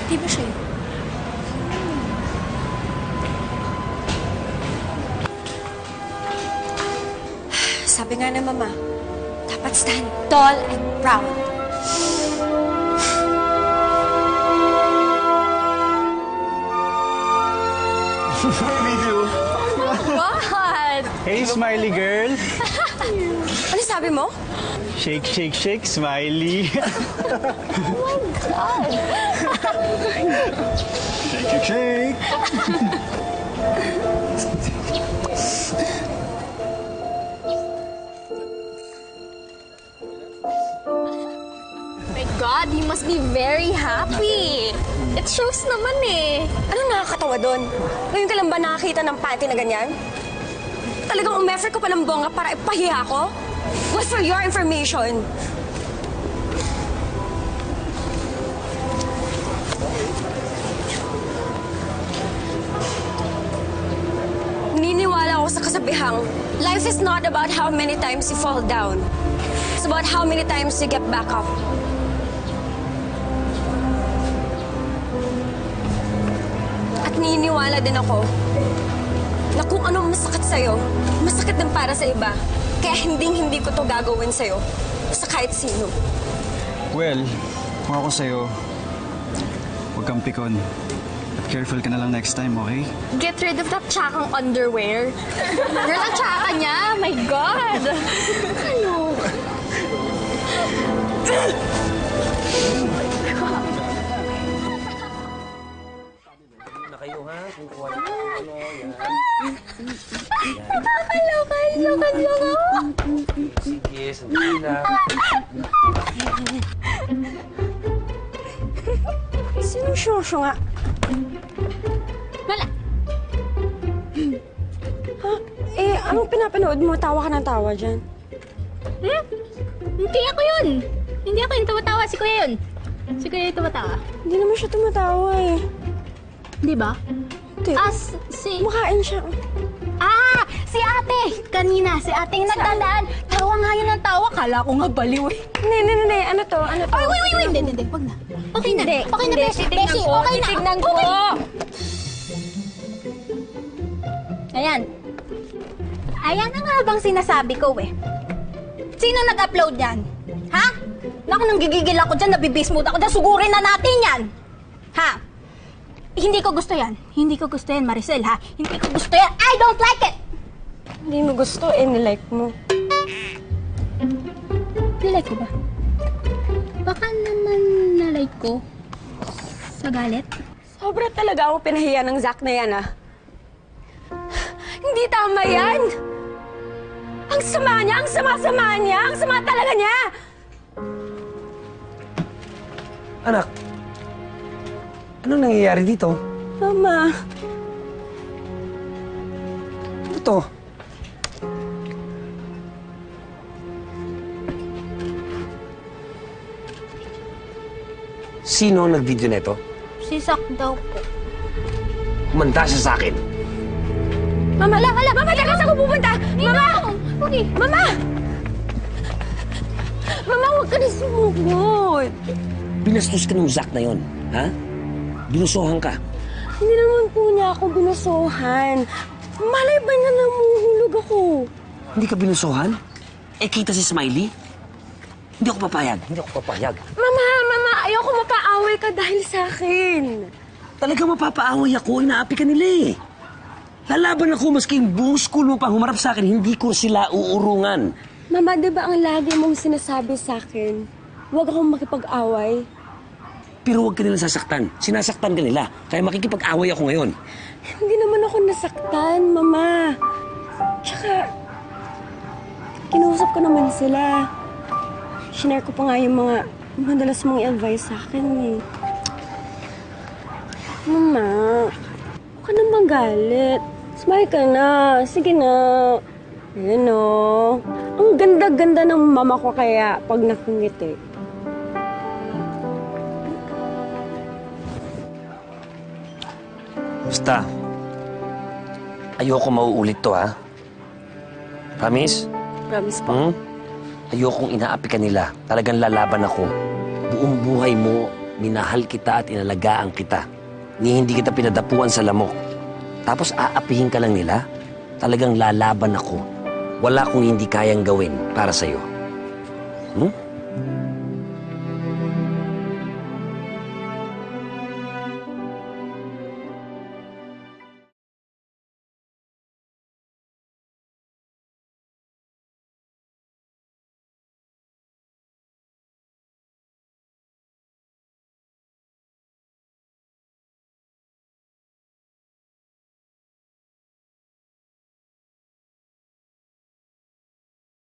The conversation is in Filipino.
Di ba siya? Sabi nga ng mama, dapat stand tall and proud. What? Hey, smiley girl! Ano sabi mo? Shake, shake, shake, smiley! God. Shake, shake, shake! My God, you must be very happy. It shows naman eh. Ano nakakatawa doon? Ngayon ka lang ba nakakita ng panty na ganyan? Talagang umeffort ko pa ng bongga para ipahiya ko? Well, for your information. Niniwala ako sa kasabihang, life is not about how many times you fall down. It's about how many times you get back up. At niniwala din ako na kung anong masakit sa'yo, masakit din para sa iba. Kaya hindi ko to gagawin sa'yo sa kahit sino. Well, kung ako sa'yo, huwag kang pikon. At careful ka na lang next time, okay? Get rid of that tsakang underwear. Girl, ang tsaka niya. My God. Ano? Na kayo, ha? Kung wala ka, yan. Nakakaloka ako. Sige, sandali lang. Sinong syosyo nga? Wala. Ha? Anong pinapanood mo? Tawa ka ng tawa dyan. Hindi ako yun. Hindi ako yung tumatawa. Si Kuya yun. Si Kuya yung tumatawa. Hindi naman siya tumatawa eh. Di ba? Hindi. Si... Makain siya. Si ate! Kanina, si ate yung nagdadaan. Tawa nga yun ng tawa. Kala ko nga baliw eh. Hindi. Ano to? Ay, wait. Hindi. Wag na. Okay na. Hindi. Okay na, Hindi, Beshi. titignan Beshi, ko. okay na. Titignan ko. Ayan. Ayan ang habang sinasabi ko eh. Sino nag-upload yan? Ha? Naku, nang gigigil ako dyan, nabibismood ako dyan. Sugurin na natin yan. Ha? Hindi ko gusto yan. Hindi ko gusto yan, Maricel, ha? Hindi ko gusto yan. I don't like it! Hindi mo gusto, nilike mo. Nilike ko ba? Baka naman nalike ko. Sa galit? Sobra talaga ako pinahiya ng Zack na yan, ah. Hindi tama yan! Ang sama niya! Ang sama-sama niya! Ang sama talaga niya! Anak, anong nangyayari dito? Mama, Ano to? Sino ang nag-video nito? Si Zack daw po. Kumanda siya sa akin. Mama, Mama, teka, saan ko pupunta? Mama! Okay. Mama! Mama, huwag ka na sumugod. Binastos ka ng Zack na yon, ha? Binusuhan ka. Hindi naman po niya ako binusuhan. Malay ba niya namuhulog ako? Hindi ka binusuhan? Eh, kita si Smiley? Hindi ako papayag. Mama, ayoko mapaaway ka dahil sa akin. Talaga mapapaaway ako, inaapi ka nila eh. Lalaban ako maski yung buong school mo pa humarap sa akin, hindi ko sila uurungan. Mama, di ba ang lagi mong sinasabi sa akin, huwag akong makipag-away? Pero huwag ka nila sasaktan. Sinasaktan ka nila. Kaya makikipag-away ako ngayon. Hindi naman ako nasaktan, Mama. Tsaka, kinausap ko naman sila. Shinare ko pa nga yung mga madalas mong i-advise sa akin eh. Mama, huwag ka na magalit. Smile ka na. Sige na. Ayan o. Ang ganda-ganda ng mama ko kaya pag nakangiti. Basta, ayoko mauulit to, ha? Promise? Promise po. Ayokong inaapi ka nila. Talagang lalaban ako. Buong buhay mo, minahal kita at inalagaan kita. Ni hindi kita pinadapuan sa lamok. Tapos aapihin ka lang nila? Talagang lalaban ako. Wala kong hindi kayang gawin para sa'yo. Hmm?